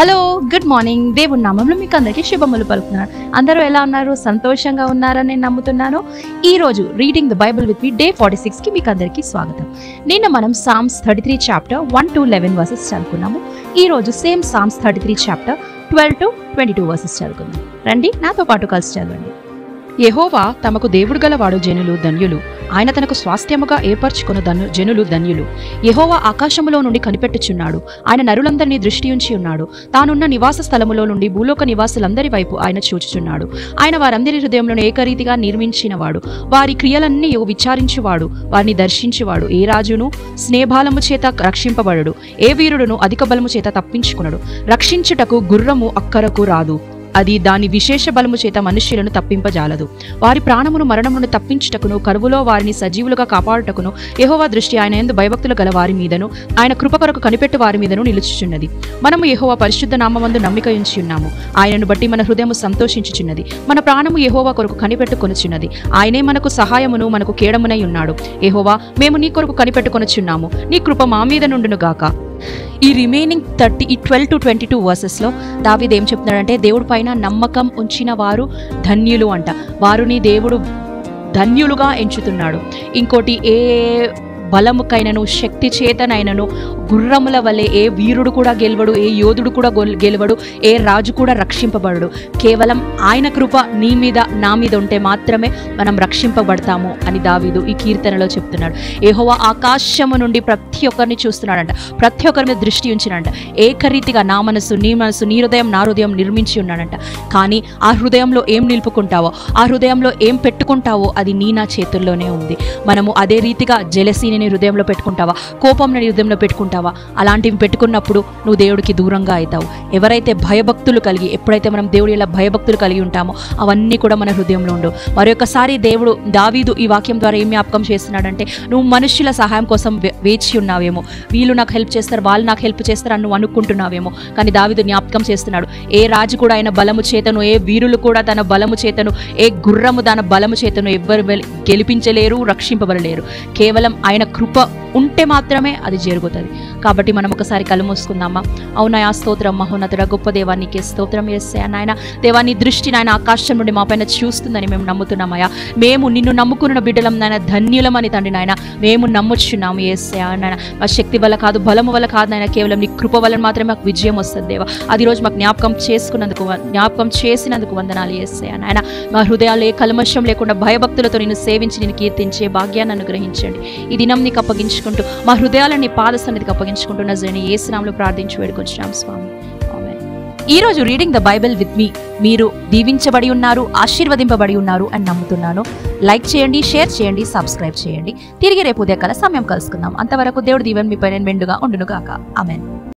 Hello, good morning. దేవుని నామంలో మీకు అందరికీ శుభములు పలుకుతున్నాను. అందరూ ఎలా ఉన్నారు? సంతోషంగా ఉన్నారని నేను నమ్ముతున్నాను. ఈరోజు reading the Bible with me day 46కి మీకు అందరికీ స్వాగతం. నిన్న మనం సామ్స్ 33 చాప్టర్ 1 to 11 వర్సెస్ చదువుకున్నాము. ఈరోజు same Psalms 33 chapter 12 to 22 verses చదువుకుందాం. రండి, నాతో పాటు కలిసి చదవండి. యెహోవా తమకు దేవుడు గలవాడు జనులు ధన్యులు. ఆయన తనకు స్వాస్థ్యముగా ఏర్పరచుకున్న జనులు ధన్యులు. యెహోవా ఆకాశములో నుండి కనిపెట్టుచున్నాడు. ఆయన నరులందరినీ దృష్టి ఉంచి ఉన్నాడు. తానున్న నివాస స్థలములో నుండి భూలోక నివాసులందరి వైపు ఆయన చూచుచున్నాడు. ఆయన వారందరి హృదయంలో ఏకరీతిగా నిర్మించినవాడు. వారి క్రియలన్నీ విచారించువాడు, వారిని దర్శించువాడు. ఏ రాజును స్నేహబలము చేత రక్షింపబడడు, ఏ వీరుడును అధిక బలము చేత తప్పించుకునడు. రక్షించుటకు గుర్రము అక్కరకు రాదు, అది దాని విశేష బలము చేత మనుష్యులను తప్పింపజాలదు. వారి ప్రాణమును మరణము నుండి తప్పించుటకును, కరువులో వారిని సజీవులుగా కాపాడుటకును యెహోవా దృష్టి ఆయన యందు భయభక్తులు గల వారి మీదను, ఆయన కృప కొరకు కనిపెట్టు వారి మీదను నిలుచుచున్నది. మనము యెహోవా పరిశుద్ధ నామమందు నమ్మిక ఉంచి ఉన్నాము. ఆయనను బట్టి మన హృదయము సంతోషించుచున్నది. మన ప్రాణము యెహోవా కొరకు కనిపెట్టుకొనుచున్నది. ఆయనే మనకు సహాయమును మనకు కేడమునై ఉన్నాడు. యెహోవా, మేము నీ కొరకు కనిపెట్టుకొనుచున్నాము. నీ కృప మా మీద నుండును గాక. ఈ రిమైనింగ్ 12 to 22 వర్సెస్లో దావీదు ఏం చెప్తున్నాడంటే, దేవుడి పైన నమ్మకం ఉంచిన వారు ధన్యులు అంట. వారిని దేవుడు ధన్యులుగా ఎంచుతున్నాడు. ఇంకోటి, ఏ బలముకైనను శక్తి చేతనైనను గుర్రముల వలె ఏ వీరుడు కూడా గెలవడు, ఏ యోధుడు కూడా గెలవడు, ఏ రాజు కూడా రక్షింపబడడు. కేవలం ఆయన కృప నీ మీద నా మీద ఉంటే మాత్రమే మనం రక్షింపబడతాము అని దావీదు ఈ కీర్తనలో చెప్తున్నాడు. యెహోవా ఆకాశము నుండి ప్రతి ఒక్కరిని చూస్తున్నాడంట, ప్రతి ఒక్కరి మీద దృష్టి ఉంచినంట. ఏకరీతిగా నా మనసు నీ మనసు, నీ హృదయం నా హృదయం నిర్మించి ఉన్నాడంట. కానీ ఆ హృదయంలో ఏం నిలుపుకుంటావో, ఆ హృదయంలో ఏం పెట్టుకుంటావో అది నీ నా చేతుల్లోనే ఉంది. మనము అదే రీతిగా జెలసీని నీ హృదయంలో పెట్టుకుంటావా, కోపం నీ హృదయంలో పెట్టుకుంటావా? అలాంటివి పెట్టుకున్నప్పుడు నువ్వు దేవుడికి దూరంగా అవుతావు. ఎవరైతే భయభక్తులు కలిగి, ఎప్పుడైతే మనం దేవుడి ఇలా భయభక్తులు కలిగి ఉంటామో అవన్నీ కూడా మన హృదయంలో ఉండవు. మరొకసారి దేవుడు దావీదు ఈ వాక్యం ద్వారా ఏం జ్ఞాపకం చేస్తున్నాడంటే, నువ్వు మనుషుల సహాయం కోసం వేచి ఉన్నావేమో, వీళ్ళు నాకు హెల్ప్ చేస్తారు, వాళ్ళు నాకు హెల్ప్ చేస్తారు అని నువ్వు అనుకుంటున్నావేమో. కానీ దావీదు జ్ఞాపకం చేస్తున్నాడు, ఏ రాజు కూడా ఆయన బలము చేతను, ఏ వీరులు కూడా తన బలము చేతను, ఏ గుర్రము తన బలము చేతను ఎవ్వరు గెలిపించలేరు, రక్షింపబడలేరు. కేవలం ఆయన కృప ఉంటే మాత్రమే అది జరుగుతుంది. కాబట్టి మనం ఒకసారి కళ్ళు మూసుకుందామా. అవునాయా, స్తోత్రం మహోన్నతుడ గొప్ప దేవానికి స్తోత్రం. యేసయ్యా నాయన, దేవాన్ని దృష్టి నాయన ఆకాశం నుండి మా పైన చూస్తుందని మేము నమ్ముతున్నామయ్యా. మేము నిన్ను నమ్ముకున్న బిడ్డలం నాయన, ధన్యులమని తండ్రి నాయన మేము నమ్ముచున్నాము. యేసయ్యా నాయన, మా శక్తి వల్ల కాదు, బలము వల్ల కాదు నాయన, కేవలం నీ కృప వల్ల మాత్రమే మాకు విజయం వస్తుంది దేవా. అది రోజు మాకు జ్ఞాపకం చేసినందుకు వందనాలు యేసయ్యా నాయన. మా హృదయాలు ఏ కల్మషం లేకుండా భయభక్తులతో నిన్ను సేవించి నిన్ను కీర్తించే భాగ్యాన్ని అనుగ్రహించండి. ఈ దినం నీకు అప్పగించుకుంటూ మా హృదయాలని పాద సన్నిధికి అప్పగించుకుంటూ నజరేయుని యేసు నామములో ప్రార్థించి వేడుకొంచున్నాం స్వామి. ఆమేన్. ఈరోజు రీడింగ్ ద బైబిల్ విత్ మీ మీరు దీవించబడి ఉన్నారు, ఆశీర్వదింపబడి ఉన్నారు అని నమ్ముతున్నాను. లైక్ చేయండి, షేర్ చేయండి, సబ్స్క్రైబ్ చేయండి. తిరిగి రేపు ఉదయకాల సమయం కలుసుకుందాం. అంతవరకు దేవుడి దీవెన మీపై మెండుగా ఉండును గాక. ఆమేన్.